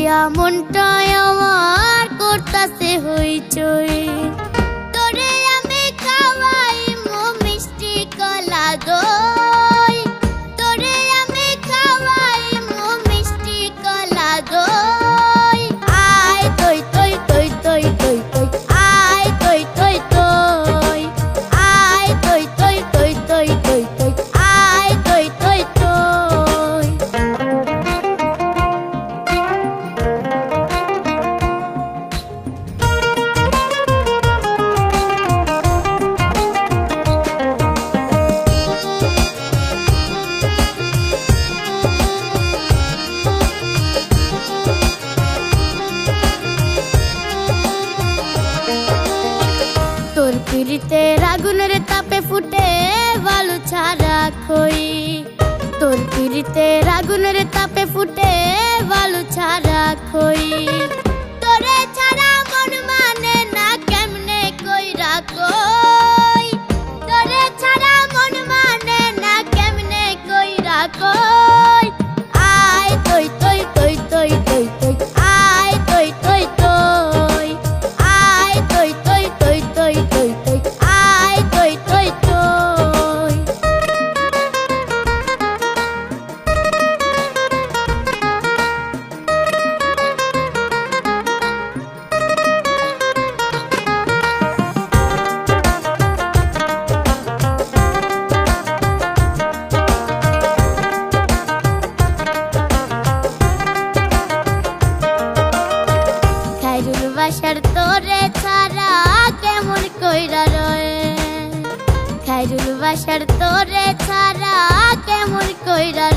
দেখিয়া মনটায় আমার করতাছে হইচই। তোরে আমি খাওয়াই মো মিষ্টি কলা দই, তোরে আমি খাওয়াই মো মিষ্টি কলা দই। আয় তই তই তই তই তই তই, আয় তই তই তই, আয় তই তই তই তই তই তই, আয় তই তই তই। তোর পিরিতের আগুনের তাপে ফুটে বালু ছাড়া খই, তোর পিরিতের আগুনের তাপে ফুটে বালু ছাড়া খই। তোরে ছাড়া মন মানে না কেমনে কইরা কই, তোরে ছাড়া মন মানে না কেমনে কইরা কই। আয় তই তই তই তই তই তই, আয় তই তই তই, আয় তই তই তই তই তই তই, আয় তই তই তই। খাইরুল বাসার তোরে ছাড়া কেমন কইরা রয়ে, খাইরুল বাসার তোরে ছাড়া কেমন কইরা